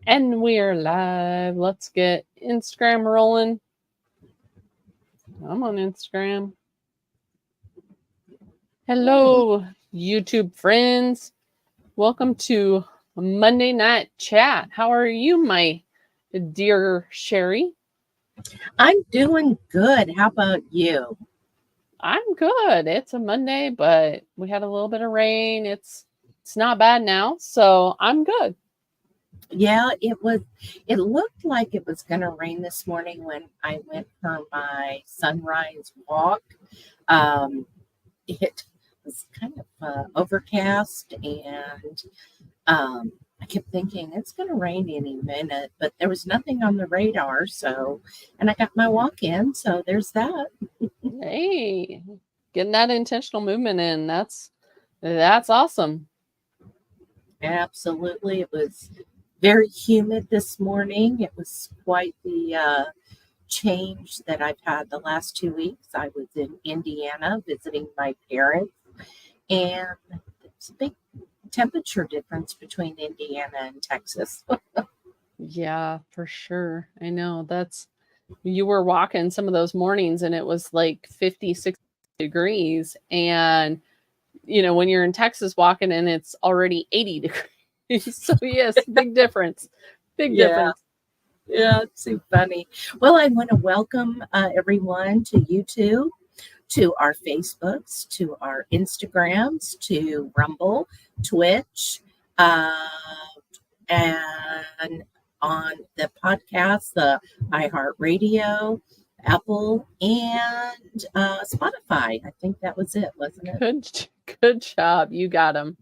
And we're live. Let's get Instagram rolling. I'm on Instagram. Hello, YouTube friends. Welcome to Monday Night Chat. How are you, my dear Sherry? I'm doing good. How about you? I'm good. It's a Monday, but we had a little bit of rain. It's not bad now, so I'm good. Yeah, it looked like it was going to rain this morning when I went for my sunrise walk. Um, it was kind of overcast, and I kept thinking it's going to rain any minute, but there was nothing on the radar. And I got my walk in, so there's that. Hey, getting that intentional movement in. That's awesome. Absolutely. It was very humid this morning. It was quite the change that I've had the last 2 weeks. I was in Indiana visiting my parents, and it's a big temperature difference between Indiana and Texas. Yeah, for sure. I know you were walking some of those mornings and it was like 50, 60 degrees. And, when you're in Texas walking and it's already 80 degrees. So, yes, big difference. Big Yeah. difference. Yeah, it's so funny. Well, I want to welcome everyone to YouTube, to our Facebooks, to our Instagrams, to Rumble, Twitch, uh, and on the podcast, the iHeartRadio, Apple, and Spotify. I think that was it, wasn't it? Good job. You got them.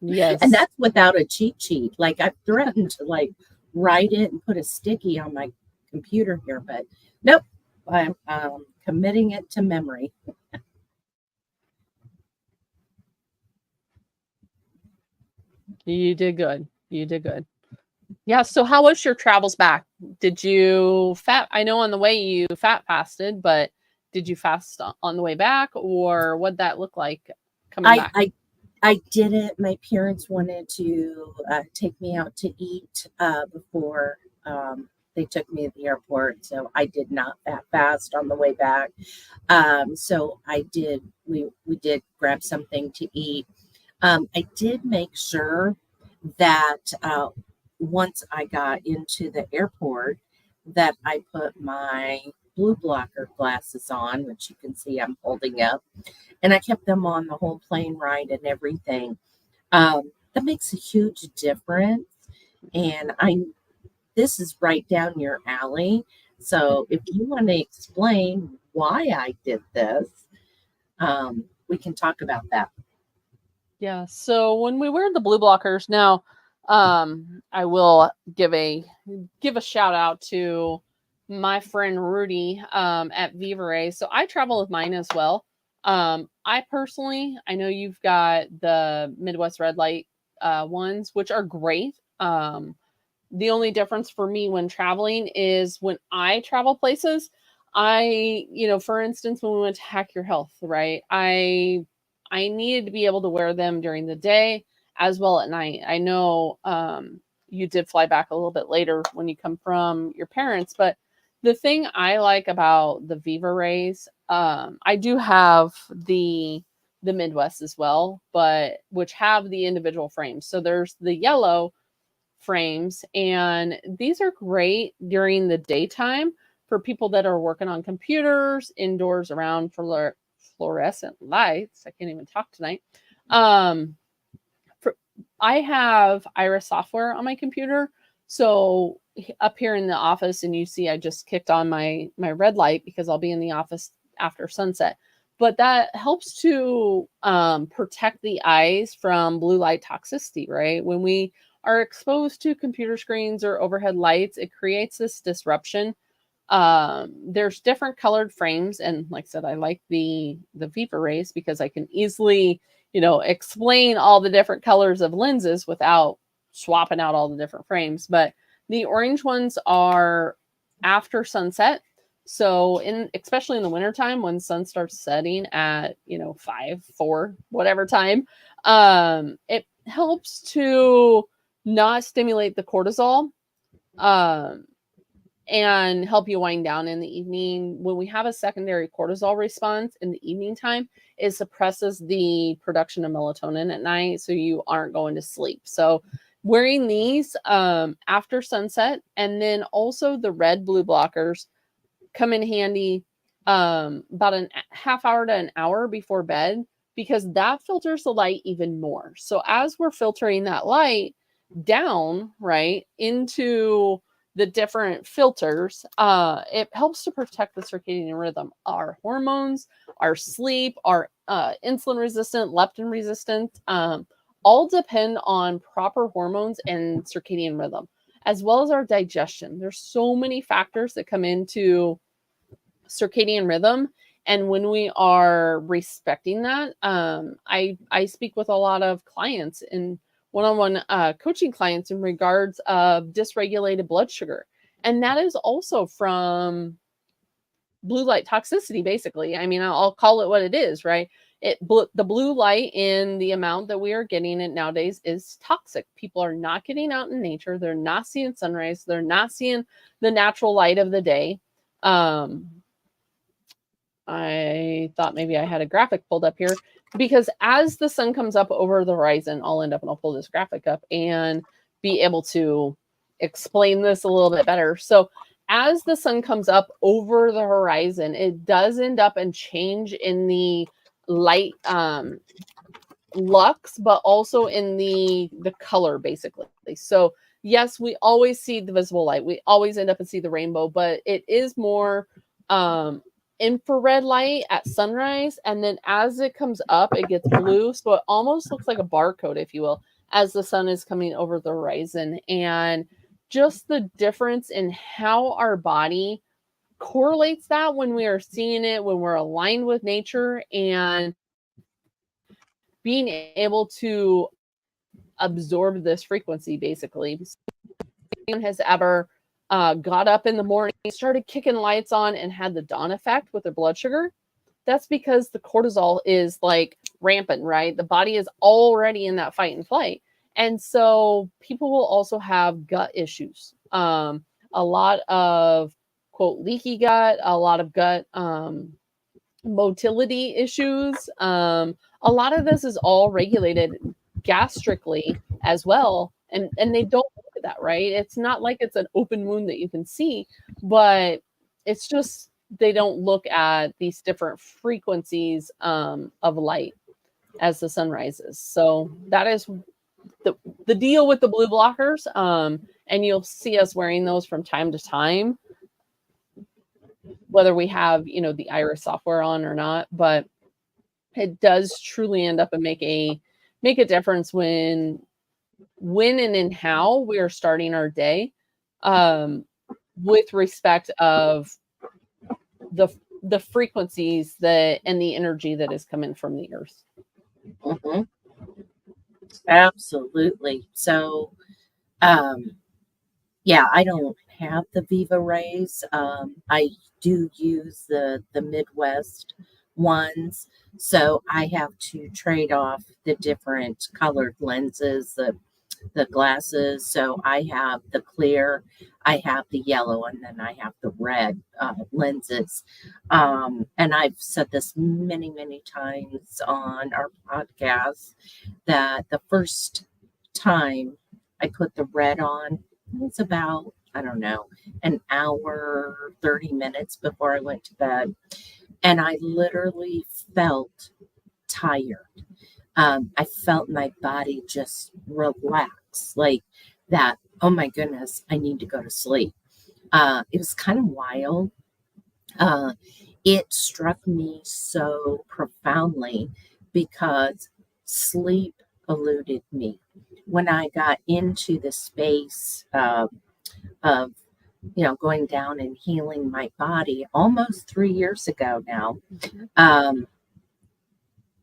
Yes. And that's without a cheat sheet. Like I've threatened to write it and put a sticky on my computer here, but nope. I'm committing it to memory. You did good. You did good. Yeah. So, how was your travels back? Did you I know on the way you fat fasted, but did you fast on the way back, or what'd that look like coming back? I did it. My parents wanted to take me out to eat before they took me to the airport, so I did not fat fast on the way back. So I did. We did grab something to eat. I did make sure that once I got into the airport, that I put my blue blocker glasses on, which you can see I'm holding up, and I kept them on the whole plane ride and everything. That makes a huge difference, and this is right down your alley. So if you want to explain why I did this, we can talk about that. Yeah. So when we wear the blue blockers now, I will give a shout out to my friend Rudy at Viva Ray. So I travel with mine as well. I personally, I know you've got the Midwest Red Light ones, which are great. The only difference for me when traveling is when I travel places, for instance, when we went to Hack Your Health, right? I needed to be able to wear them during the day as well at night. I know you did fly back a little bit later when you come from your parents, but the thing I like about the Viva Rays, I do have the Midwest as well, but which have the individual frames. So there's the yellow frames, and these are great during the daytime for people that are working on computers indoors around fluorescent lights. I can't even talk tonight. I have Iris software on my computer, so up here in the office, and you see I just kicked on my red light because I'll be in the office after sunset, but that helps to protect the eyes from blue light toxicity, right? When we are exposed to computer screens or overhead lights, it creates this disruption. There's different colored frames, and like I said, I like the Viva Rays because I can easily explain all the different colors of lenses without swapping out all the different frames. But the orange ones are after sunset, so especially in the wintertime when sun starts setting at 5, 4, whatever time, it helps to not stimulate the cortisol. and help you wind down in the evening. When we have a secondary cortisol response in the evening time, it suppresses the production of melatonin at night, so you aren't going to sleep. So wearing these after sunset, and then also the red blue blockers come in handy about a half hour to an hour before bed, because that filters the light even more. So as we're filtering that light down, right, into the different filters, it helps to protect the circadian rhythm, our hormones, our sleep, our insulin resistant, leptin resistant, all depend on proper hormones and circadian rhythm, as well as our digestion. There's so many factors that come into circadian rhythm, and when we are respecting that, I speak with a lot of clients in one-on-one coaching clients in regards of dysregulated blood sugar, and that is also from blue light toxicity. Basically, I mean, I'll call it what it is, right? The blue light in the amount that we are getting it nowadays is toxic. People are not getting out in nature, they're not seeing sunrise, they're not seeing the natural light of the day. I thought maybe I had a graphic pulled up here, because as the sun comes up over the horizon, I'll pull this graphic up and be able to explain this a little bit better. So as the sun comes up over the horizon, it does end up and change in the light lux, but also in the color, basically. So yes, we always see the visible light. We always end up and see the rainbow, but it is more infrared light at sunrise, and then as it comes up, it gets blue. So it almost looks like a barcode, if you will, as the sun is coming over the horizon. And just the difference in how our body correlates that when we are seeing it, when we're aligned with nature, and being able to absorb this frequency, basically. Anyone has ever got up in the morning, started kicking lights on, and had the dawn effect with their blood sugar? That's because the cortisol is like rampant, right? The body is already in that fight and flight. And so people will also have gut issues. A lot of, quote, leaky gut, a lot of gut motility issues. A lot of this is all regulated gastrically as well. And they don't look at that, right? It's not like it's an open wound that you can see, but it's just they don't look at these different frequencies of light as the sun rises. So that is the deal with the blue blockers. And you'll see us wearing those from time to time, whether we have, the Iris software on or not. But it does truly end up and make a difference when and in how we are starting our day, with respect of the frequencies that and the energy that is coming from the earth. Mm-hmm. Absolutely. So, yeah, I don't have the Viva Rays. I do use the Midwest ones, so I have to trade off the different colored lenses, the glasses. So I have the clear, I have the yellow, and then I have the red lenses. And I've said this many, many times on our podcast that the first time I put the red on, it was about, I don't know, an hour, 30 minutes before I went to bed. And I literally felt tired. I felt my body just relax, like that. Oh my goodness, I need to go to sleep. It was kind of wild. It struck me so profoundly because sleep eluded me. When I got into the space of going down and healing my body almost 3 years ago now,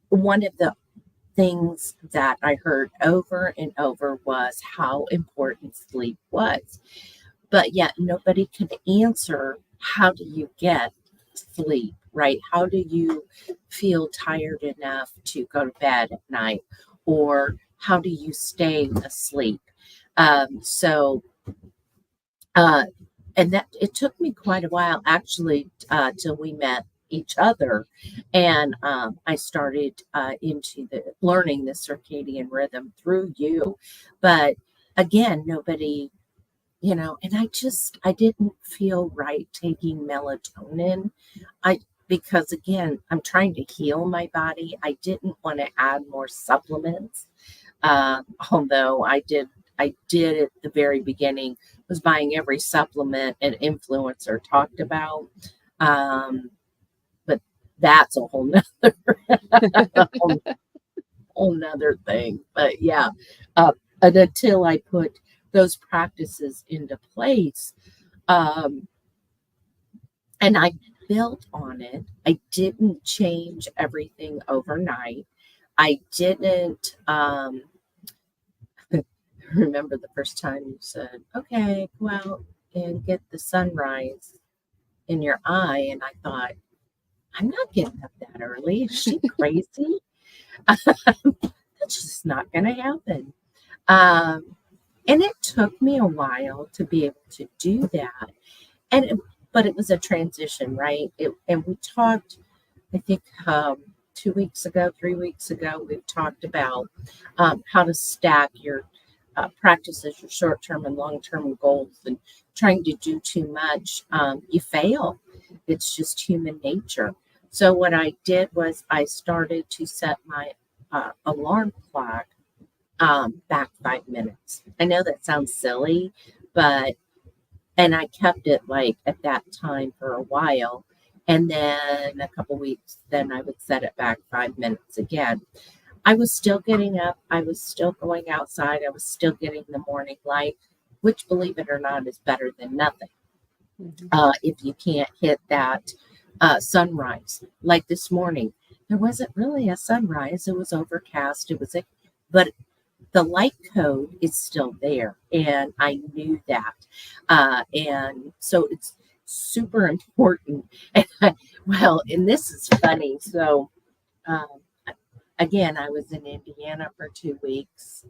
one of the things that I heard over and over was how important sleep was. But yet nobody could answer, how do you get sleep, right? How do you feel tired enough to go to bed at night? Or how do you stay asleep? So Uh, and that it took me quite a while actually till we met each other, and I started into the learning the circadian rhythm through you. But again, nobody, and I didn't feel right taking melatonin. I Because again, I'm trying to heal my body. I didn't want to add more supplements. Although I did at the very beginning, was buying every supplement an influencer talked about. Um, but that's a whole nother, a whole nother thing. But yeah, and until I put those practices into place, um, and I built on it. I didn't change everything overnight. I didn't. Remember the first time you said, okay, go out and get the sunrise in your eye. And I thought, I'm not getting up that early. Is she crazy? That's just not going to happen. Um, and it took me a while to be able to do that. But it was a transition, right? And we talked, I think, 2 weeks ago, 3 weeks ago, we've talked about how to stack your practices, your short term and long term goals, and trying to do too much, you fail. It's just human nature. So, what I did was I started to set my alarm clock back 5 minutes. I know that sounds silly, but and I kept it like at that time for a while. And then a couple weeks, then I would set it back 5 minutes again. I was still getting up. I was still going outside. I was still getting the morning light, which, believe it or not, is better than nothing. Mhm. If you can't hit that sunrise, like this morning, there wasn't really a sunrise. It was overcast. But the light code is still there, and I knew that, and so it's super important. Well, and this is funny. So, um, again, I was in Indiana for 2 weeks,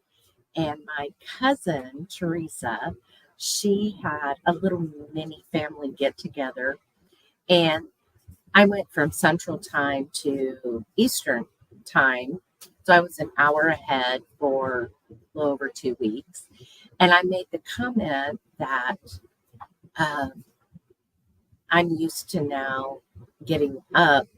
and my cousin Teresa, she had a little mini family get together, and I went from Central Time to Eastern Time. So I was an hour ahead for a little over 2 weeks. And I made the comment that um, I'm used to now getting up.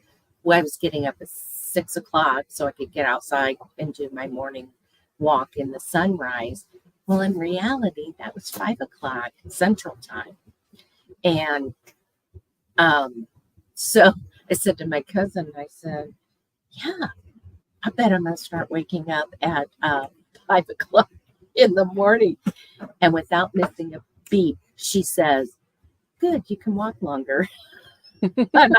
Well, I was getting up at 6 o'clock so I could get outside and do my morning walk in the sunrise. Well, in reality, that was 5 o'clock Central Time. And um, so I said to my cousin, I said, yeah, I bet I'm going to start waking up at 5 o'clock in the morning. And without missing a beat, she says, good, you can walk longer. And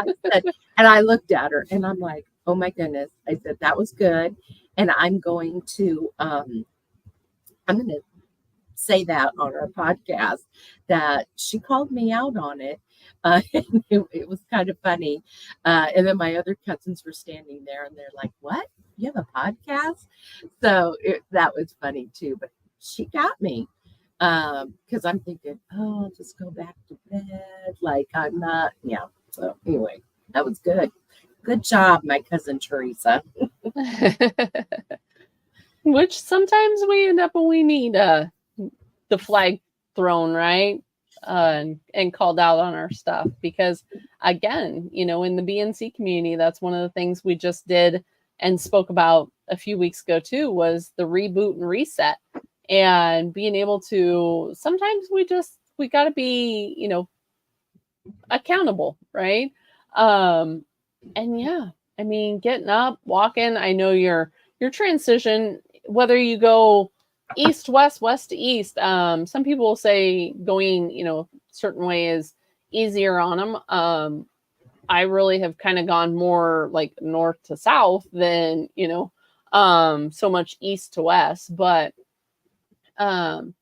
I looked at her and I'm like, oh my goodness. I said, that was good. And I'm going to say that on our podcast that she called me out on it. And it was kind of funny. And then my other cousins were standing there and they're like, what? You have a podcast? So that was funny too. But she got me because I'm thinking, oh, I'll just go back to bed. Like I'm not, yeah. So anyway, that was good. Good job, my cousin Teresa. Which sometimes we end up when we need the flag thrown, right? And called out on our stuff because again, in the BNC community, that's one of the things we just did and spoke about a few weeks ago too, was the reboot and reset, and being able to, sometimes we got to be, accountable, right? um and yeah, I mean, getting up, walking, I know your transition, whether you go east west, west to east, some people will say going, certain way is easier on them. I really have kind of gone more like north to south than, so much east to west. But um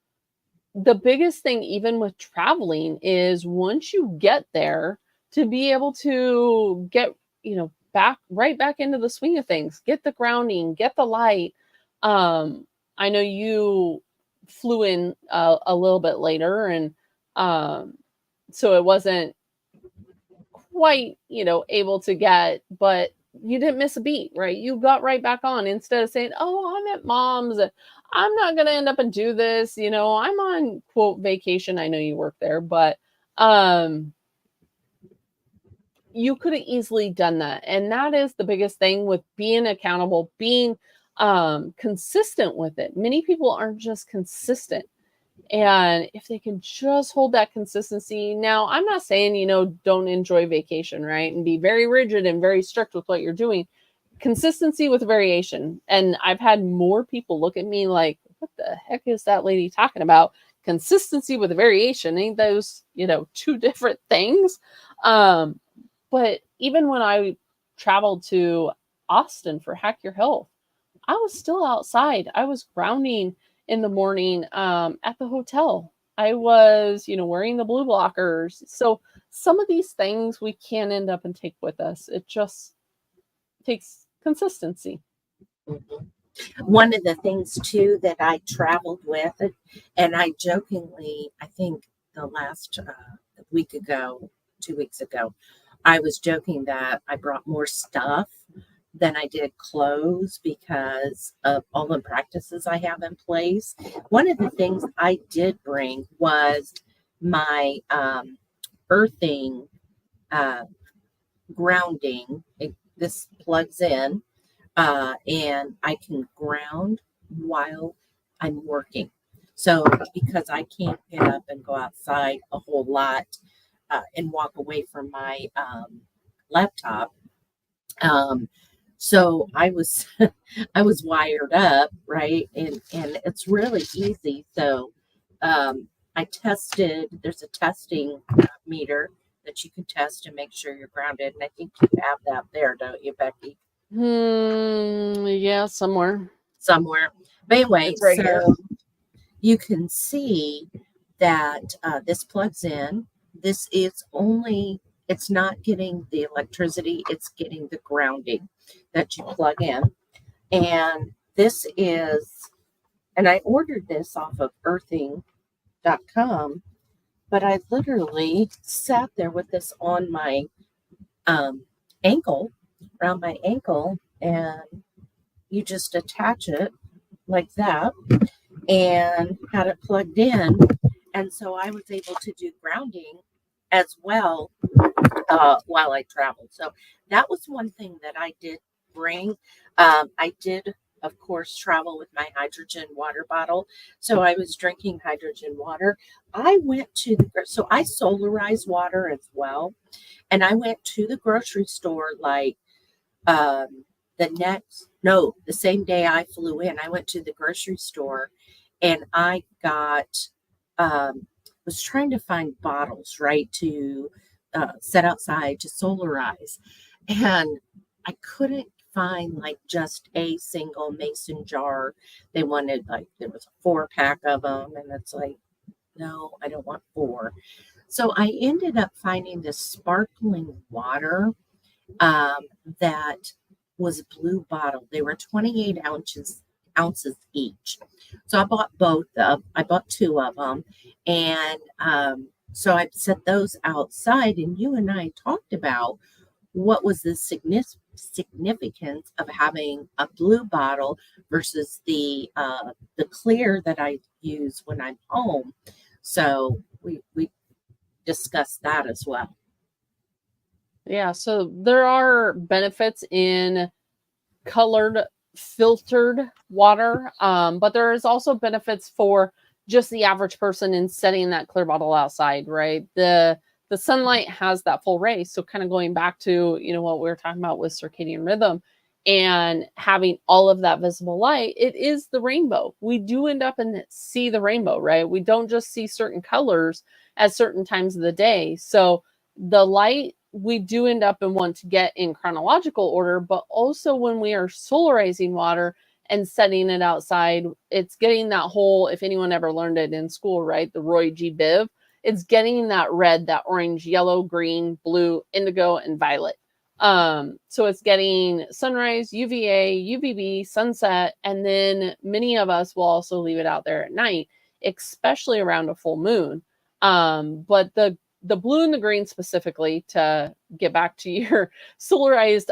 the biggest thing, even with traveling, is once you get there, to be able to get, back into the swing of things, get the grounding, get the light. um I know you flew in a little bit later, and So it wasn't quite, able to get, but you didn't miss a beat, right? You got right back on instead of saying, "Oh, I'm at mom's. I'm not going to end up and do this. I'm on quote vacation." I know you work there, but um, you could have easily done that. And that is the biggest thing with being accountable, being consistent with it. Many people aren't just consistent. And if they can just hold that consistency. Now, I'm not saying, don't enjoy vacation, right? And be very rigid and very strict with what you're doing. Consistency with variation. And I've had more people look at me like, what the heck is that lady talking about? Consistency with variation. Ain't those, two different things? But even when I traveled to Austin for Hack Your Health, I was still outside. I was grounding in the morning at the hotel. I was, wearing the blue blockers. So some of these things we can end up and take with us. It just takes consistency. Mhm. One of the things too that I traveled with, and I jokingly, I think the last week ago, 2 weeks ago, I was joking that I brought more stuff than I did clothes because of all the practices I have in place. One of the things I did bring was my earthing uh, grounding. This plugs in and I can ground while I'm working. So, because I can't get up and go outside a whole lot and walk away from my laptop, um, so I was I was wired up, right, and it's really easy. So I tested. There's a testing meter that you can test to make sure you're grounded, and I think you have that there, don't you, Becky? Yeah, somewhere. Somewhere. But anyway, It's right here. so you can see that this plugs in. This is only, it's not getting the electricity, it's getting the grounding that you plug in. And this is, and I ordered this off of earthing.com, but I literally sat there with this on my um, ankle, around my ankle, and you just attach it like that and had it plugged in. And so I was able to do grounding as well while I traveled. So that was one thing that I did bring. I did, of course, travel with my hydrogen water bottle. So I was drinking hydrogen water. I went to so I solarize water as well. And I went to the grocery store like um, the same day I flew in, I went to the grocery store and I got, was trying to find bottles, right, to set outside to solarize. And I couldn't find like just a single mason jar. They wanted like, there was a 4-pack of them. And it's like, no, I don't want four. So I ended up finding this sparkling water um, that was a blue bottle. They were 28 ounces each. So I bought I bought two of them. And so I set those outside. And you and I talked about what was the significance of having a blue bottle versus the clear that I use when I'm home. So we discussed that as well. Yeah, so there are benefits in colored filtered water, but there is also benefits for just the average person in setting that clear bottle outside, right? The sunlight has that full ray. So kind of going back to, what we were talking about with circadian rhythm and having all of that visible light, it is the rainbow. We do end up and see the rainbow, right? We don't just see certain colors at certain times of the day. So the light we do end up and want to get in chronological order, but also when we are solarizing water and setting it outside, it's getting that whole, if anyone ever learned it in school, right? The Roy G. Biv, it's getting that red, that orange, yellow, green, blue, indigo, and violet. So it's getting sunrise, UVA, UVB, sunset, and then many of us will also leave it out there at night, especially around a full moon. But the blue and the green specifically, to get back to your solarized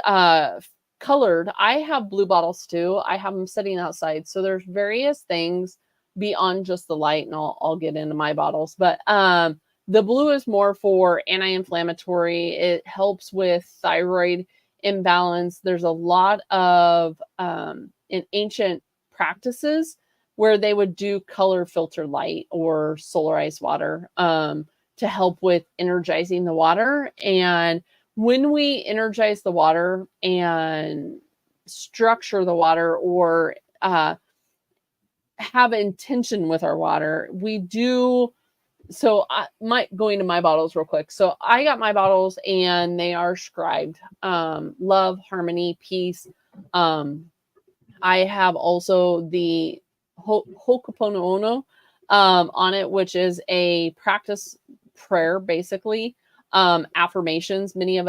colored, I have blue bottles too. I have them sitting outside. So there's various things beyond just the light, and I'll get into my bottles. But the blue is more for anti-inflammatory. It helps with thyroid imbalance. There's a lot of in ancient practices where they would do color filter light or solarized water to help with energizing the water. And when we energize the water and structure the water, or have intention with our water, we do. So I might going to my bottles real quick. So I got my bottles and they are scribed love, harmony, peace. I have also the Ho'oponopono on it, which is a practice prayer, basically. Affirmations. Many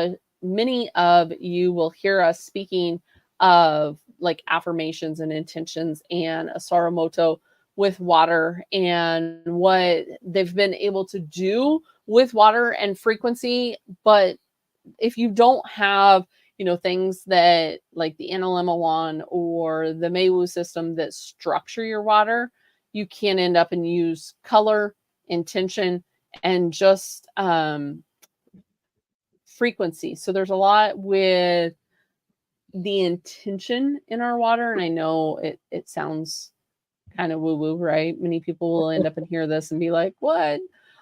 of you will hear us speaking of like affirmations and intentions and a Saramoto with water and what they've been able to do with water and frequency. But if you don't have, things that like the Analema or the Meiwu system that structure your water, you can end up and use color, intention, and just frequency. So there's a lot with the intention in our water. And I know it sounds kind of woo-woo, right? Many people will end up and hear this and be like, what?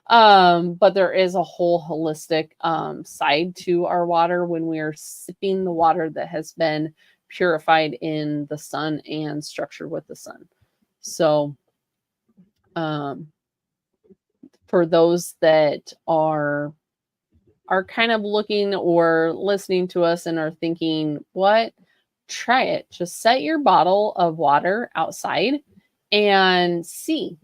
But there is a whole holistic side to our water when we are sipping the water that has been purified in the sun and structured with the sun. So for those that are kind of looking or listening to us and are thinking, what? Try it. Just set your bottle of water outside and see,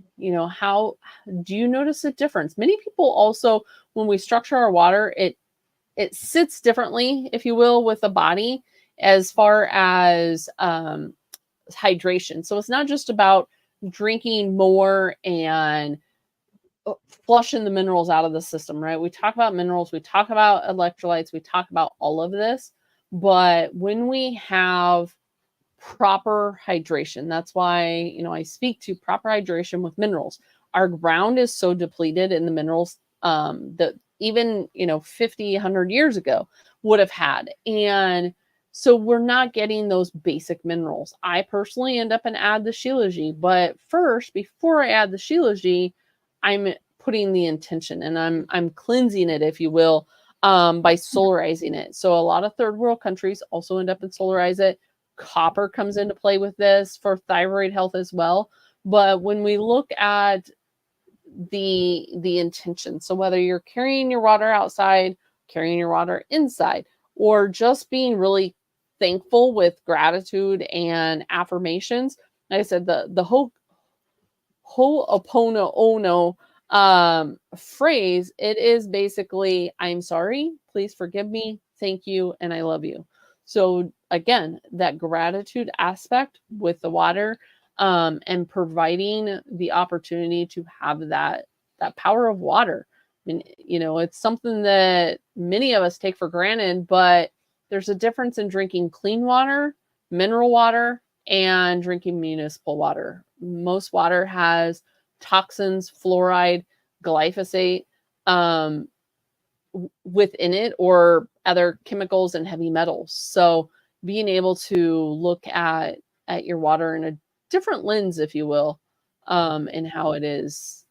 how do you notice a difference? Many people also, when we structure our water, it sits differently, if you will, with the body as far as hydration. So it's not just about drinking more and flushing the minerals out of the system, right? We talk about minerals, we talk about electrolytes, we talk about all of this. But when we have proper hydration, that's why, I speak to proper hydration with minerals. Our ground is so depleted in the minerals that even, 50, 100 years ago would have had. And so we're not getting those basic minerals. I personally end up and add the Shilajit, but first, before I add the Shilajit, I'm putting the intention and I'm cleansing it, if you will, by solarizing it. So a lot of third world countries also end up and solarize it. Copper comes into play with this for thyroid health as well. But when we look at the intention, so whether you're carrying your water outside, carrying your water inside, or just being really thankful with gratitude and affirmations, like I said, the Ho'oponopono phrase, it is basically, I'm sorry, please forgive me, thank you, and I love you. So again, that gratitude aspect with the water and providing the opportunity to have that power of water. I mean, it's something that many of us take for granted, but there's a difference in drinking clean water, mineral water, and drinking municipal water. Most water has toxins, fluoride, glyphosate within it, or other chemicals and heavy metals. So being able to look at your water in a different lens, if you will, and how it is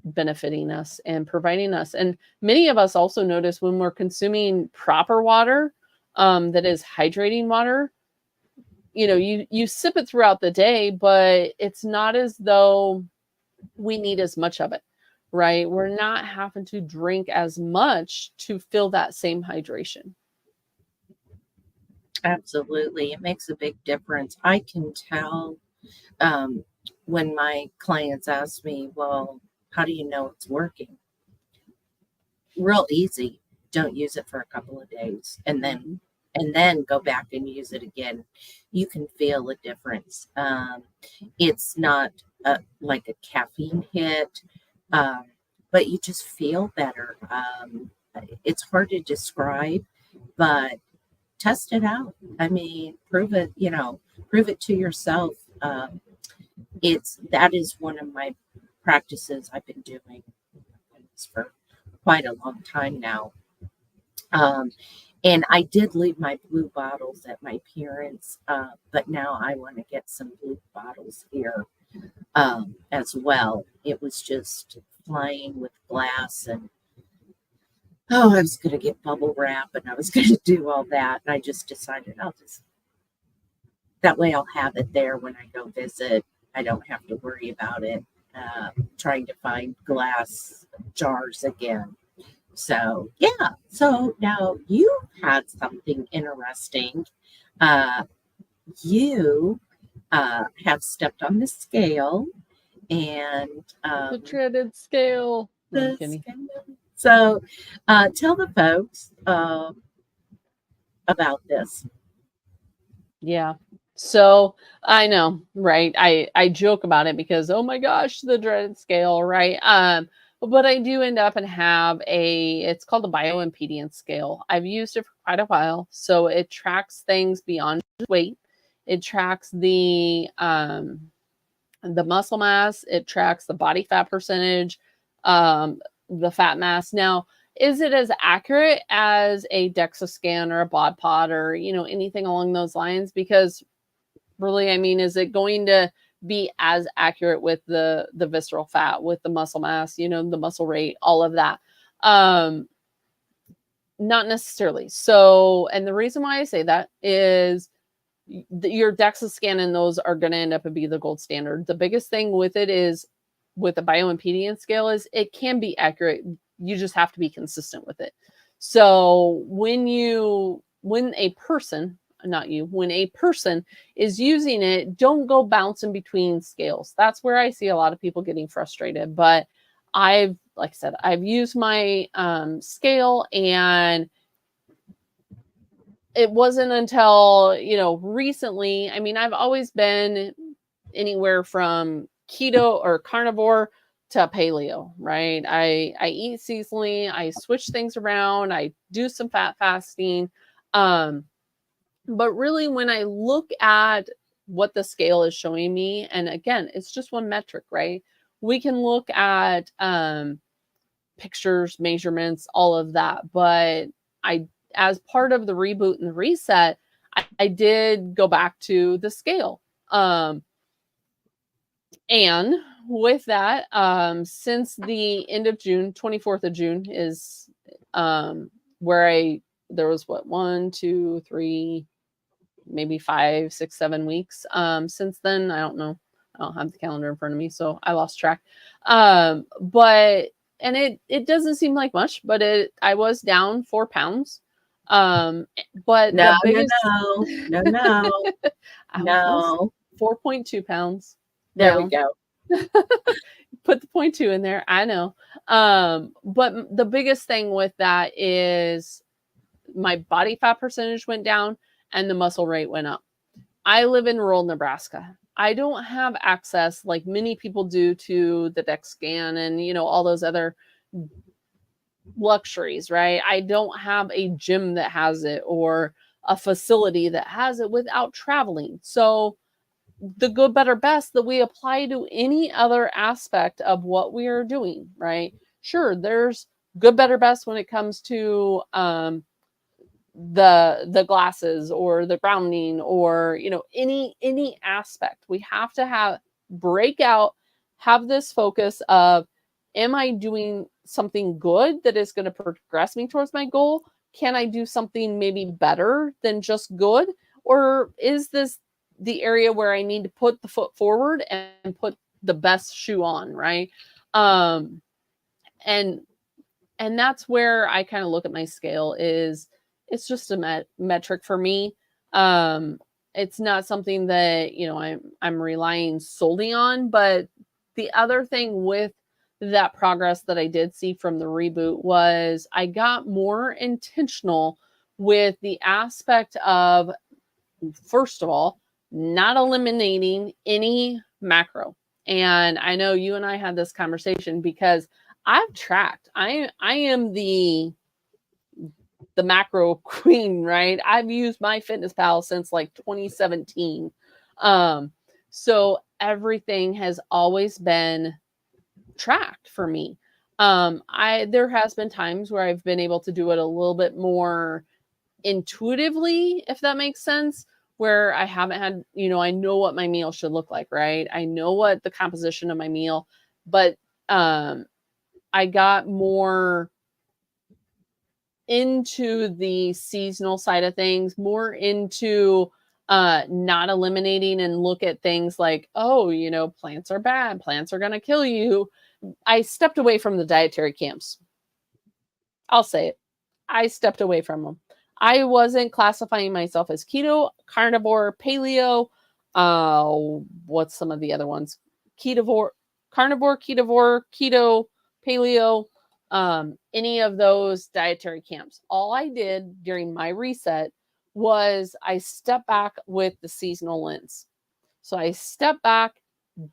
benefiting us and providing us. And many of us also notice when we're consuming proper water, that is hydrating water, you sip it throughout the day, but it's not as though we need as much of it, right? We're not having to drink as much to fill that same hydration. Absolutely. It makes a big difference. I can tell when my clients ask me, well, how do you know it's working? Real easy. Don't use it for a couple of days and then go back and use it again. You can feel a difference. It's not like a caffeine hit. but you just feel better. It's hard to describe, but test it out. I mean, prove it to yourself. That is one of my practices I've been doing for quite a long time now. Um, and I did leave my blue bottles at my parents', but now I want to get some blue bottles here as well. It was just flying with glass, and I was going to get bubble wrap, and I was going to do all that. And I just decided that way I'll have it there when I go visit. I don't have to worry about it trying to find glass jars again. So, yeah. So now you had something interesting. Uh, you have stepped on the scale and The dreaded scale. the scale. So, tell the folks about this. Yeah. So I know, right? I joke about it because oh my gosh, the dreaded scale, right? But I do end up and have it's called a bioimpedance scale. I've used it for quite a while. So it tracks things beyond just weight. It tracks the muscle mass, it tracks the body fat percentage, the fat mass. Now, is it as accurate as a DEXA scan or a bod pod or anything along those lines? Because really, I mean, is it going to be as accurate with the visceral fat, with the muscle mass, the muscle rate, all of that? Not necessarily. So, and the reason why I say that is your DEXA scan and those are going to end up and be the gold standard. The biggest thing with it is with the bioimpedance scale is it can be accurate. You just have to be consistent with it. So when a person, not you, when a person is using it, don't go bouncing between scales. That's where I see a lot of people getting frustrated. But like I said, I've used my scale, and it wasn't until, recently, I mean, I've always been anywhere from keto or carnivore to paleo, right? I eat seasonally, I switch things around, I do some fat fasting. But really when I look at what the scale is showing me, and again, it's just one metric, right? We can look at pictures, measurements, all of that, but as part of the reboot and the reset, I did go back to the scale. And with that, since the end of June, 24th of June is where there was 1, 2, 3, maybe 5, 6, 7 weeks. Since then, I don't know. I don't have the calendar in front of me, so I lost track. But it doesn't seem like much, but I was down 4 pounds. But No, the biggest no. I was 4.2 pounds There we down. go. Put the 0.2 in there. I know. But the biggest thing with that is my body fat percentage went down and the muscle rate went up. I live in rural Nebraska. I don't have access like many people do to the DEX scan and all those other luxuries, right? I don't have a gym that has it or a facility that has it without traveling. So the good, better, best that we apply to any other aspect of what we are doing, right? Sure, there's good, better, best when it comes to the glasses or the grounding or any aspect. We have to break out, have this focus of, am I doing something good that is going to progress me towards my goal? Can I do something maybe better than just good? Or is this the area where I need to put the foot forward and put the best shoe on, right? And that's where I kind of look at my scale is it's just a metric for me. It's not something that, I'm relying solely on, but the other thing with that progress that I did see from the reboot was I got more intentional with the aspect of, first of all, not eliminating any macro. And I know you and I had this conversation because I've tracked. I am the macro queen, right? I've used my Fitness Pal since like 2017. So everything has always been tracked for me. There has been times where I've been able to do it a little bit more intuitively, if that makes sense, where I haven't had, I know what my meal should look like, right? I know what the composition of my meal, but I got more into the seasonal side of things, more into not eliminating and look at things like, oh, plants are bad, plants are going to kill you. I stepped away from the dietary camps. I'll say it. I stepped away from them. I wasn't classifying myself as keto, carnivore, paleo. What's some of the other ones? Carnivore, keto, paleo, any of those dietary camps. All I did during my reset was I stepped back with the seasonal lens. So I stepped back,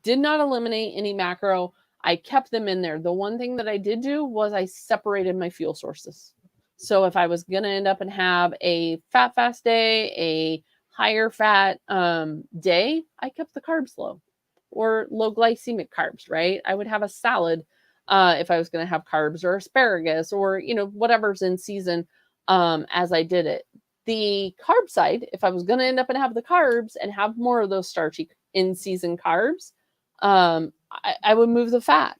did not eliminate any macro. I kept them in there. The one thing that I did do was I separated my fuel sources. So if I was going to end up and have a fat fast day, a higher fat day, I kept the carbs low or low glycemic carbs, right? I would have a salad if I was going to have carbs or asparagus or, whatever's in season as I did it. The carb side, if I was going to end up and have the carbs and have more of those starchy in season carbs, I would move the fat,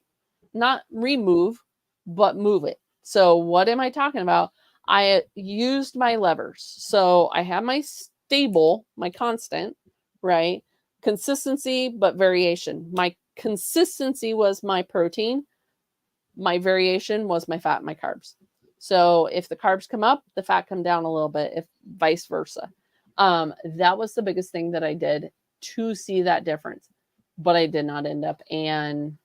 not remove, but move it. So what am I talking about? I used my levers. So I have my stable, my constant, right? Consistency, but variation. My consistency was my protein. My variation was my fat and my carbs. So if the carbs come up, the fat come down a little bit, if vice versa. That was the biggest thing that I did to see that difference, but I did not end up and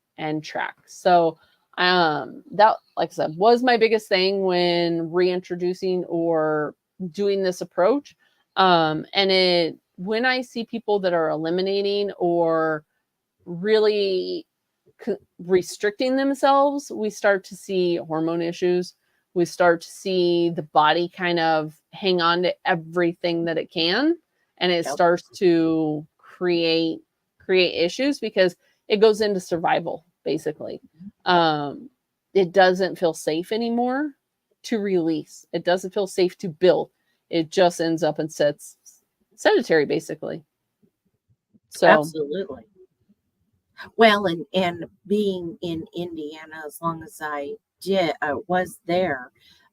track. So that, like I said, was my biggest thing when reintroducing or doing this approach. When I see people that are eliminating or really restricting themselves, we start to see hormone issues. We start to see the body kind of hang on to everything that it can, and it starts to create issues because it goes into survival basically. It doesn't feel safe anymore to release. It doesn't feel safe to build. It just ends up and sits sedentary basically. So Absolutely. Well, and being in Indiana, as long as I was there,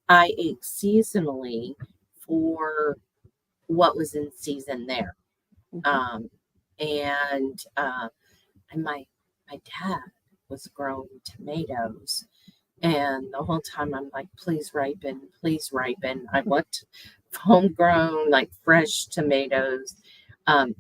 I ate seasonally for what was in season there. Um, and my dad was growing tomatoes, and the whole time I'm like, please ripen, please ripen. I want homegrown, like fresh tomatoes. Um,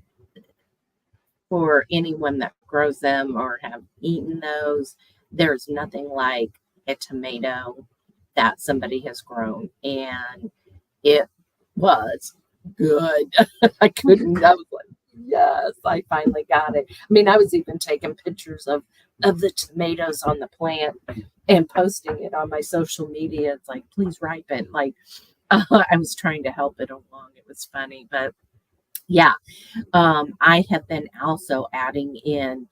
for anyone that grows them or have eaten those, there's nothing like a tomato that somebody has grown. And it was good. I was like, yes, I finally got it. I mean, I was even taking pictures of the tomatoes on the plant and posting it on my social media. It's like, please ripen. Like, I was trying to help it along. It was funny, but yeah, I have been also adding in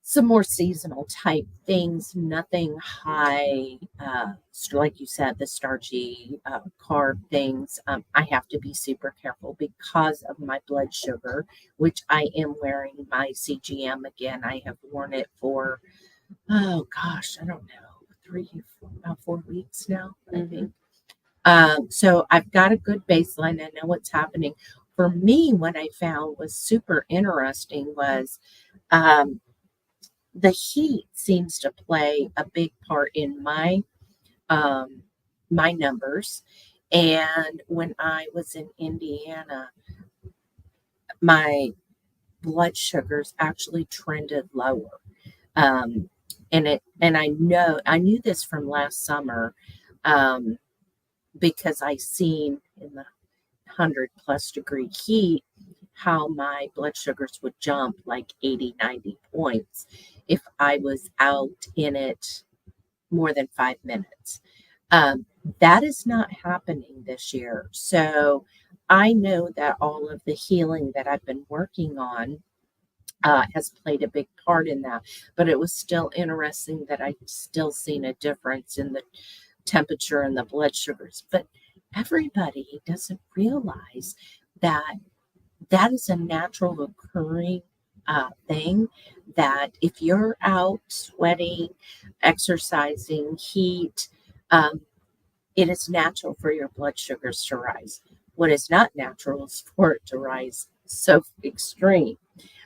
some more seasonal type things, nothing high, like you said, the starchy carb things. I have to be super careful because of my blood sugar, which I am wearing my CGM again. I have worn it for, oh gosh, I don't know, about 4 weeks now, I think. So I've got a good baseline. I know what's happening. For me, what I found was super interesting was the heat seems to play a big part in my numbers. And when I was in Indiana, my blood sugars actually trended lower. And I knew this from last summer because I seen in the 100+ degree heat how my blood sugars would jump like 80, 90 points if I was out in it more than 5 minutes. Um, that is not happening this year. So I know that all of the healing that I've been working on has played a big part in that. But it was still interesting that I still seen a difference in the temperature and the blood sugars. But everybody doesn't realize that that is a natural occurring thing, that if you're out sweating, exercising, heat, um, it is natural for your blood sugars to rise. What is not natural is for it to rise so extreme.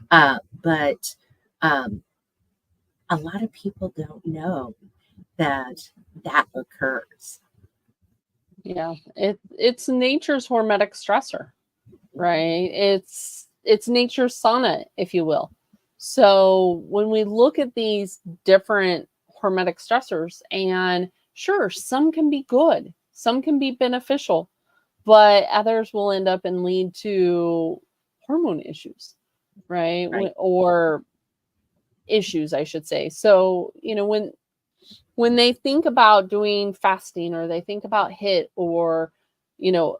But a lot of people don't know that that occurs. Yeah, it's nature's hormetic stressor, right? It's nature's sauna, if you will. So when we look at these different hormetic stressors, and sure, some can be good, some can be beneficial, but others will end up and lead to hormone issues, right? Right. Or issues, I should say. So, when they think about doing fasting, or they think about HIT, or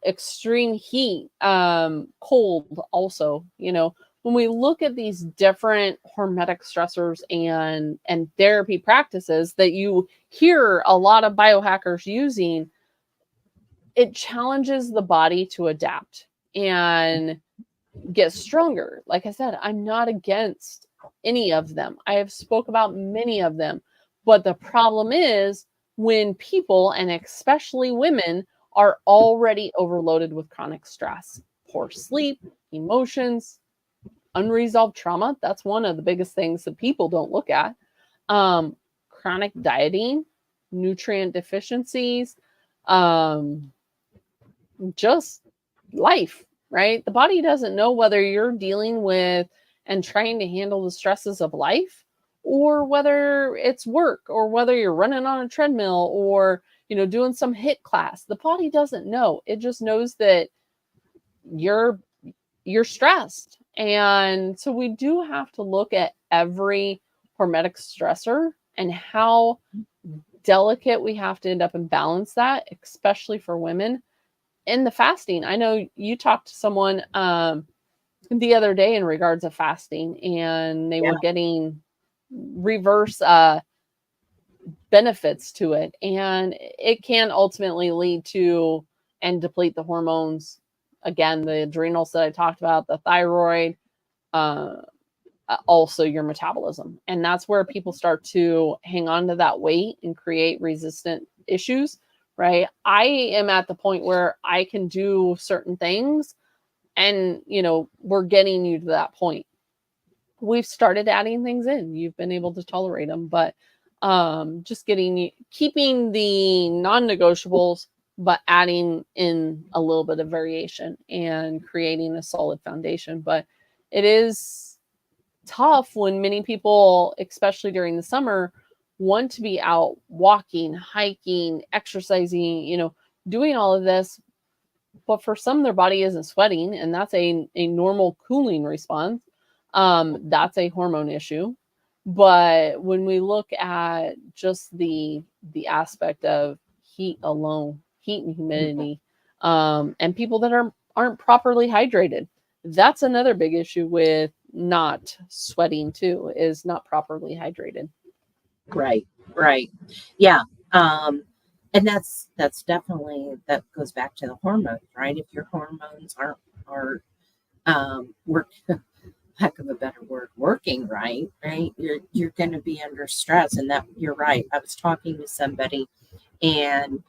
extreme heat, cold also, when we look at these different hormetic stressors and therapy practices that you hear a lot of biohackers using, it challenges the body to adapt and get stronger. Like I said, I'm not against any of them. I have spoke about many of them. But the problem is when people, and especially women, are already overloaded with chronic stress, poor sleep, emotions, unresolved trauma. That's one of the biggest things that people don't look at. Chronic dieting, nutrient deficiencies, um, just life, right? The body doesn't know whether you're dealing with and trying to handle the stresses of life, or whether it's work, or whether you're running on a treadmill, or doing some HIT class. The body doesn't know. It just knows that you're stressed. And so we do have to look at every hormetic stressor and how delicate we have to end up and balance that, especially for women. In the fasting, I know you talked to someone the other day in regards of fasting, and they Yeah. were getting reverse benefits to it, and it can ultimately lead to and deplete the hormones, again, the adrenals that I talked about, the thyroid, uh, also your metabolism. And that's where people start to hang on to that weight and create resistant issues, right? I am at the point where I can do certain things, and we're getting you to that point. We've started adding things in. You've been able to tolerate them, but just keeping the non-negotiables, but adding in a little bit of variation and creating a solid foundation. But it is tough when many people, especially during the summer, want to be out walking, hiking, exercising, doing all of this. But for some, their body isn't sweating, and that's a normal cooling response. That's a hormone issue. But when we look at just the aspect of heat alone, heat and humidity, and people that aren't properly hydrated, that's another big issue with not sweating too, is not properly hydrated. Right, right. Yeah. Um, and that's definitely, that goes back to the hormones, right? If your hormones aren't work heck of a better word, working right, you're gonna be under stress. And that, you're right. I was talking to somebody, and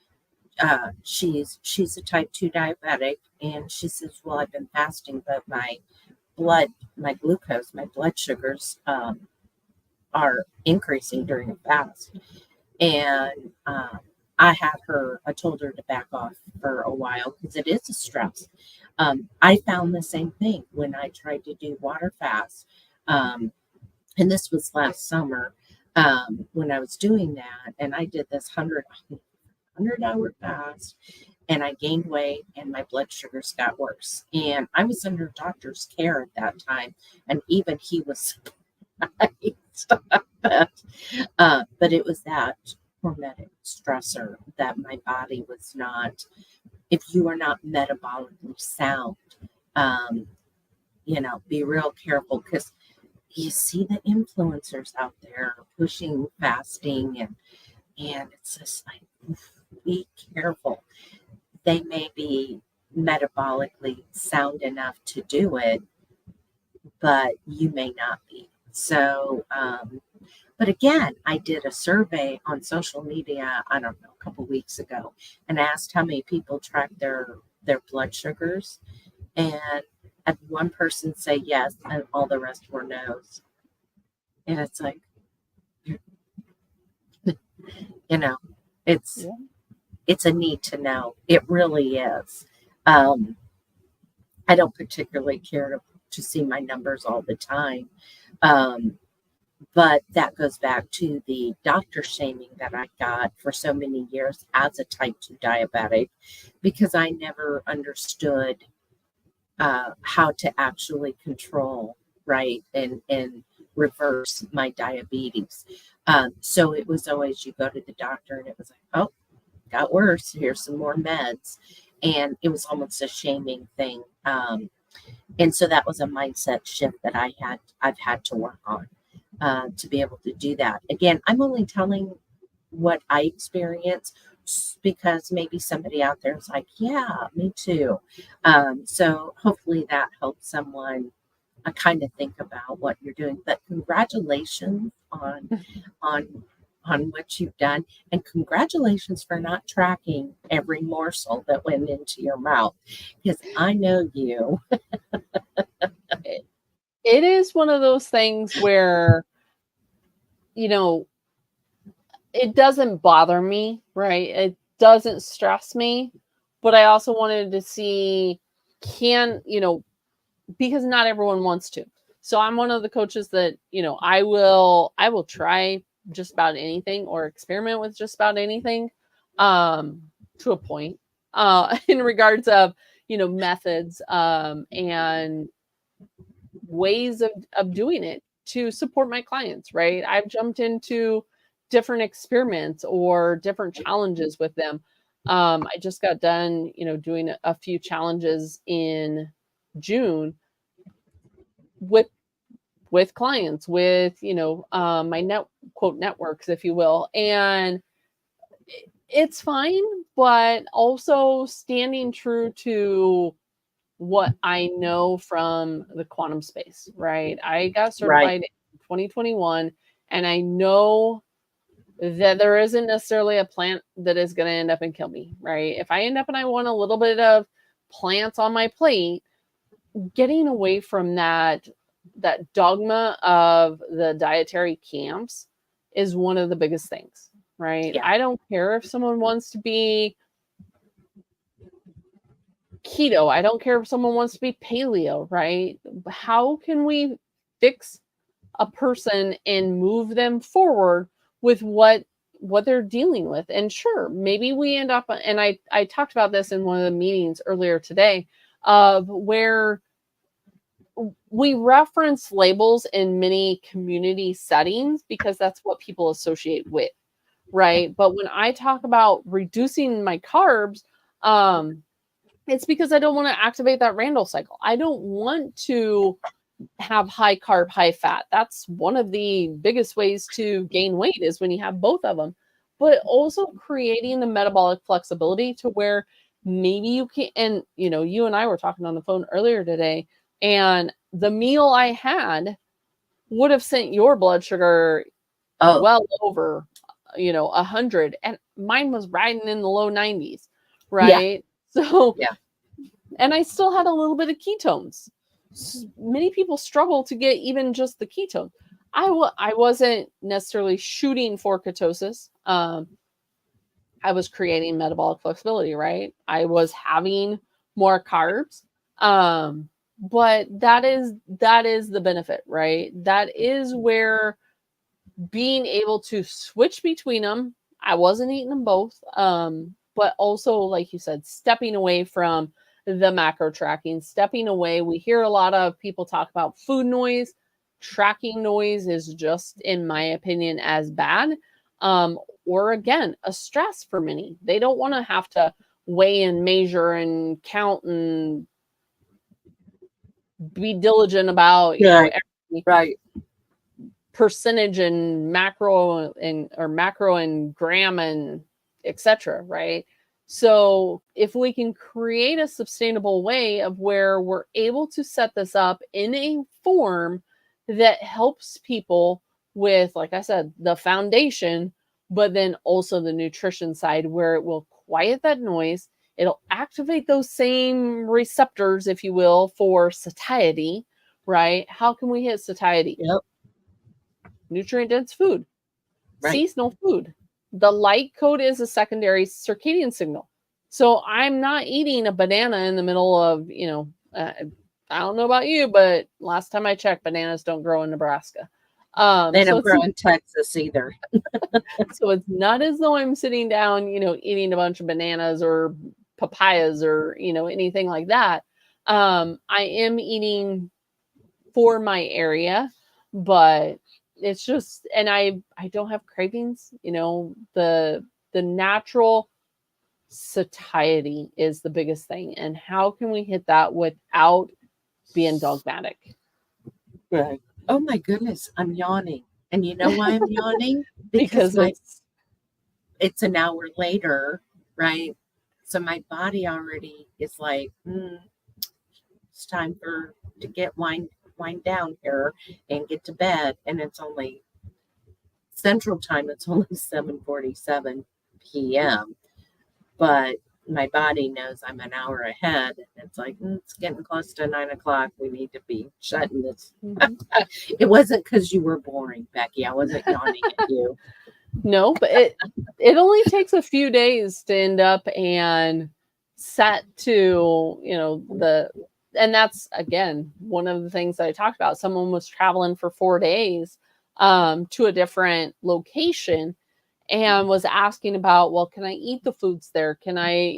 she's a type 2 diabetic, and she says, well, I've been fasting, but my glucose, my blood sugars are increasing during a fast. And I told her to back off for a while because it is a stress. I found the same thing when I tried to do water fast. And this was last summer, when I was doing that. And I did this 100-hour fast. and I gained weight and my blood sugars got worse. And I was under doctor's care at that time. And even he was surprised. But it was that hormetic stressor that my body was not, if you are not metabolically sound, um, be real careful, because you see the influencers out there pushing fasting, and it's just like, be careful. They may be metabolically sound enough to do it, but you may not be. So, but again, I did a survey on social media, I don't know, a couple weeks ago, and asked how many people track their blood sugars. And I had one person say yes, and all the rest were no's. And it's like, it's Yeah. it's a need to know. It really is. Um, I don't particularly care to see my numbers all the time. Um, but that goes back to the doctor shaming that I got for so many years as a type 2 diabetic, because I never understood how to actually control, right, and reverse my diabetes. So it was always, you go to the doctor and it was like, oh, got worse, here's some more meds. And it was almost a shaming thing. And so that was a mindset shift that I've had to work on to be able to do that. Again, I'm only telling what I experience, because maybe somebody out there is like, yeah, me too. So hopefully that helps someone kind of think about what you're doing. But congratulations on on what you've done, and congratulations for not tracking every morsel that went into your mouth, because I know you. It is one of those things where, you know, it doesn't bother me, right? It doesn't stress me, but I also wanted to see, because not everyone wants to. So I'm one of the coaches that, I will try just about anything or experiment with just about anything, to a point, in regards of, methods, and ways of doing it to support my clients, right? I've jumped into different experiments or different challenges with them. I just got done, doing a few challenges in June with clients, with, my quote networks, if you will. And it's fine, but also standing true to what I know from the quantum space, right? I got Right. certified in 2021, and I know that there isn't necessarily a plant that is going to end up and kill me, right? If I end up and I want a little bit of plants on my plate, getting away from that dogma of the dietary camps is one of the biggest things, right? Yeah. I don't care if someone wants to be keto. I don't care if someone wants to be paleo, right? How can we fix a person and move them forward with what they're dealing with? And sure, maybe we end up, and I talked about this in one of the meetings earlier today, of where we reference labels in many community settings because that's what people associate with, right? But when I talk about reducing my carbs, it's because I don't want to activate that Randall cycle. I don't want to have high carb, high fat. That's one of the biggest ways to gain weight, is when you have both of them. But also creating the metabolic flexibility to where maybe you can, and you and I were talking on the phone earlier today, and the meal I had would have sent your blood sugar Oh, well over, 100, and mine was riding in the low 90s, yeah. right? So, Yeah. and I still had a little bit of ketones. Many people struggle to get even just the ketone. I wasn't necessarily shooting for ketosis. I was creating metabolic flexibility, right? I was having more carbs. But that is the benefit, right? That is where being able to switch between them. I wasn't eating them both. but also, like you said, stepping away from the macro tracking, stepping away. We hear a lot of people talk about food noise. Tracking noise is just, in my opinion, as bad. Or again, a stress for many. They don't want to have to weigh and measure and count and be diligent about, Right. every Right. percentage and macro and gram and etc. Right. So if we can create a sustainable way of where we're able to set this up in a form that helps people with, like I said, the foundation, but then also the nutrition side, where it will quiet that noise, it'll activate those same receptors, if you will, for satiety. Right. How can we hit satiety? Yep. Nutrient dense food, Right. seasonal food. The light code is a secondary circadian signal. So I'm not eating a banana in the middle of, I don't know about you, but last time I checked, bananas don't grow in Nebraska. They So don't it's grow in Texas either. so it's not as though I'm sitting down, eating a bunch of bananas or papayas or, anything like that. I am eating for my area, but it's just, and I don't have cravings, the natural satiety is the biggest thing. And how can we hit that without being dogmatic? Right. Oh my goodness, I'm yawning. And you know why I'm yawning? Because Because it's an hour later, right? So my body already is like, it's time to get wind down here and get to bed. And it's only Central Time. It's only 7:47 p.m. But my body knows I'm an hour ahead. It's like, it's getting close to 9 o'clock. We need to be shutting this. Mhm. It wasn't because you were boring, Becky. I wasn't yawning at you. No, but it only takes a few days to end up and set to, and that's again one of the things that I talked about. Someone was traveling for 4 days to a different location and was asking about, well, can I eat the foods there? Can I,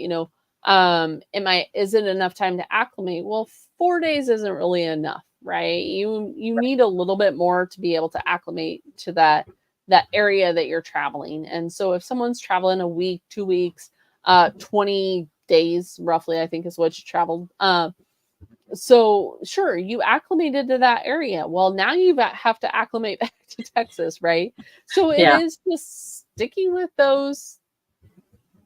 is it enough time to acclimate? Well, 4 days isn't really enough, right? You need a little bit more to be able to acclimate to that area that you're traveling. And so if someone's traveling a week, 2 weeks, 20 days roughly, I think is what you traveled. So sure, you acclimated to that area. Well, now you have to acclimate back to Texas, right? So it Yeah. is just sticking with those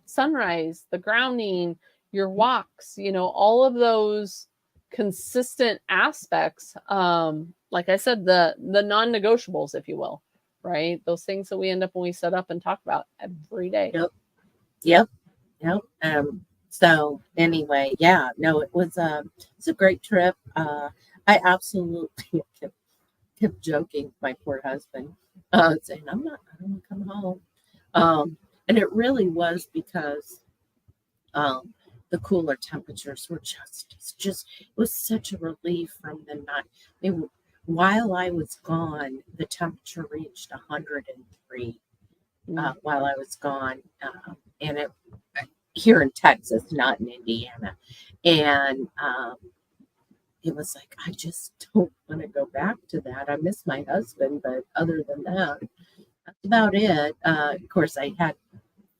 sunrise, the grounding, your walks, all of those consistent aspects. Like I said, the non-negotiables, if you will, right? Those things that we end up when we set up and talk about every day. Yep. Yep. Yep. So anyway, yeah, no, it's a great trip. I absolutely kept joking, my poor husband, saying, I don't want to come home. And it really was because um, the cooler temperatures were it was such a relief from the night. I mean, while I was gone, the temperature reached 103 while I was gone. And it here in Texas, not in Indiana. And it was like, I just don't want to go back to that. I miss my husband, but other than that, that's about it. Of course, I had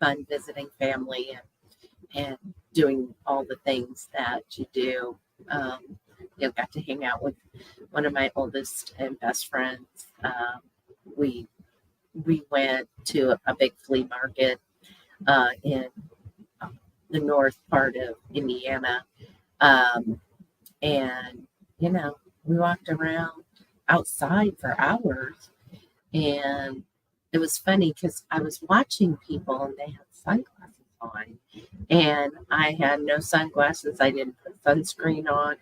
fun visiting family and doing all the things that you do. Got to hang out with one of my oldest and best friends. We went to a big flea market in the north part of Indiana. And, we walked around outside for hours. And it was funny because I was watching people and they had sunglasses on. And I had no sunglasses. I didn't put sunscreen on.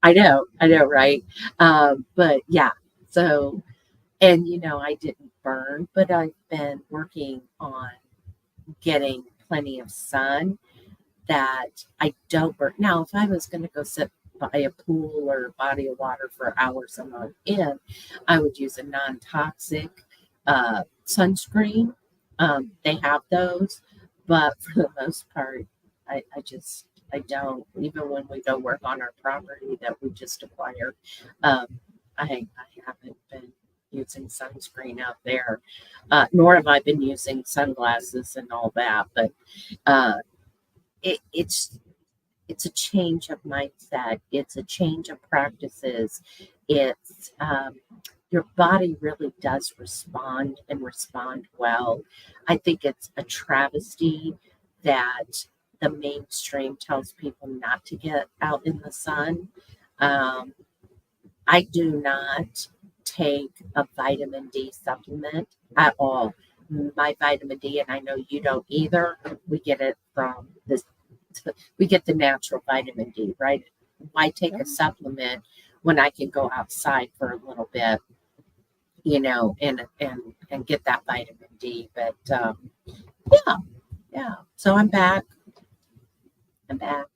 I know, right? But yeah, so, and, I didn't burn, but I've been working on getting plenty of sun that I don't burn. Now, if I was going to go sit by a pool or a body of water for hours on end, I would use a non-toxic sunscreen. They have those, But for the most part, I don't. Even when we go work on our property that we just acquired, um, I haven't been using sunscreen out there, nor have I been using sunglasses and all that. But uh, it's a change of mindset. It's a change of practices. It's your body really does respond and respond well. I think it's a travesty that the mainstream tells people not to get out in the sun. Um, I do not take a vitamin D supplement at all. My vitamin D, and I know you don't either, we get it from this, we get the natural vitamin D, right? Why take a supplement when I can go outside for a little bit, and get that vitamin D? But yeah, yeah. So I'm back. I'm back.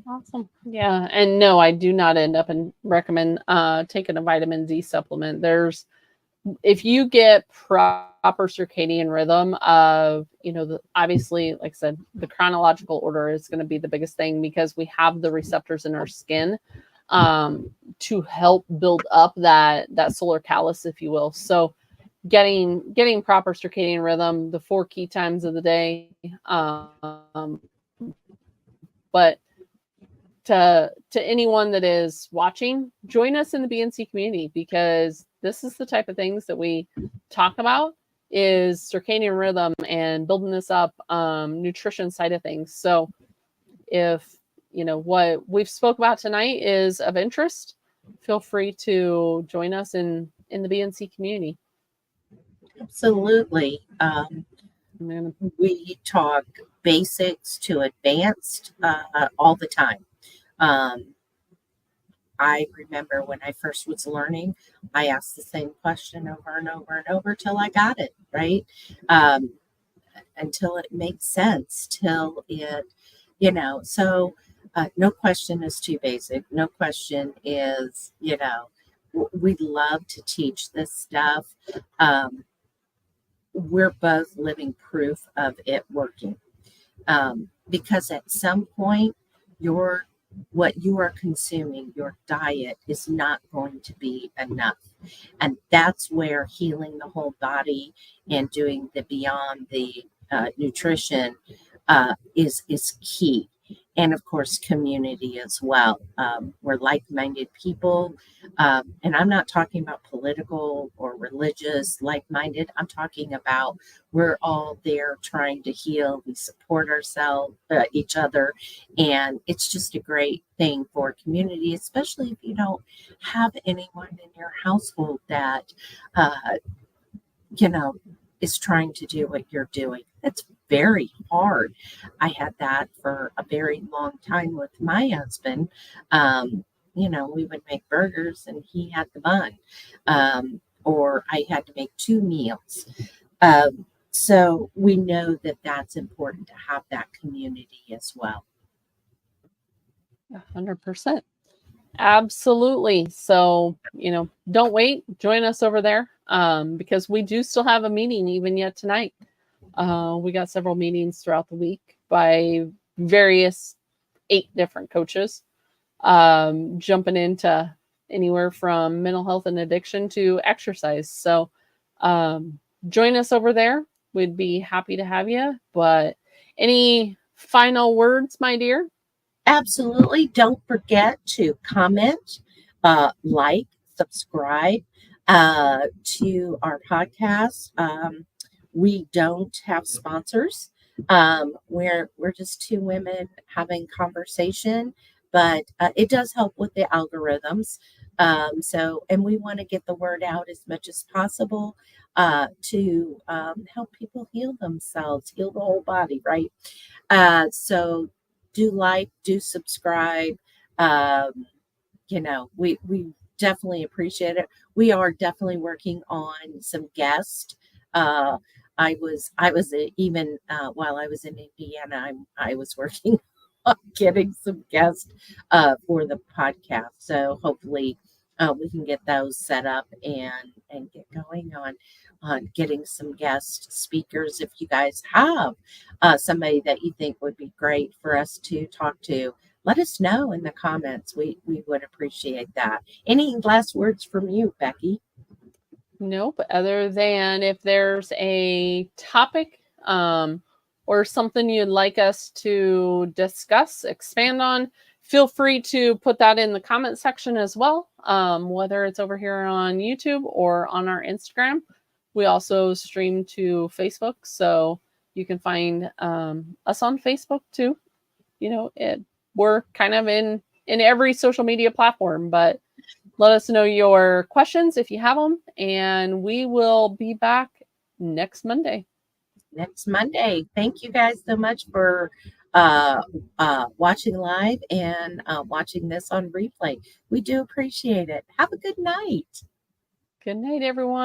Awesome. Yeah. And no, I do not end up and recommend taking a vitamin D supplement. If you get proper circadian rhythm of, obviously, like I said, the chronological order is going to be the biggest thing because we have the receptors in our skin to help build up that solar callus, if you will. So getting proper circadian rhythm, the 4 key times of the day, but to anyone that is watching, join us in the BNC community because this is the type of things that we talk about is circadian rhythm and building this up, nutrition side of things. So if what we've spoke about tonight is of interest, feel free to join us in the BNC community. Absolutely. We talk basics to advanced all the time. I remember when I first was learning, I asked the same question over and over and over till I got it, right? Until it makes sense, till it, so no question is too basic. No question is, we love to teach this stuff. We're both living proof of it working. Because at some point, what you are consuming, your diet is not going to be enough. And that's where healing the whole body and doing the beyond the nutrition is key. And of course, community as well. We're like-minded people. And I'm not talking about political or religious like-minded. I'm talking about we're all there trying to heal. We support ourselves, each other. And it's just a great thing for community, especially if you don't have anyone in your household that, is trying to do what you're doing. It's very hard. I had that for a very long time with my husband. We would make burgers and he had the bun, or I had to make 2 meals. So we know that that's important to have that community as well. 100%. Absolutely. So, don't wait. Join us over there because we do still have a meeting even yet tonight. We got several meetings throughout the week by various 8 different coaches jumping into anywhere from mental health and addiction to exercise. So join us over there. We'd be happy to have you. But any final words, my dear? Absolutely. Don't forget to comment, like, subscribe to our podcast. We don't have sponsors. We're just 2 women having conversation, but it does help with the algorithms. And we want to get the word out as much as possible to help people heal themselves, heal the whole body, right? So do like, do subscribe. We definitely appreciate it. We are definitely working on some guests. I was even while I was in Indiana, I was working on getting some guests for the podcast. So hopefully we can get those set up and get going on getting some guest speakers. If you guys have somebody that you think would be great for us to talk to, let us know in the comments. We would appreciate that. Any last words from you, Becky? Nope. Other than if there's a topic or something you'd like us to discuss, expand on, feel free to put that in the comment section as well, whether it's over here on YouTube or on our Instagram. We also stream to Facebook, so you can find us on Facebook too. We're kind of in every social media platform, but let us know your questions if you have them, and we will be back next Monday. Next Monday. Thank you guys so much for watching live and watching this on replay. We do appreciate it. Have a good night. Good night, everyone.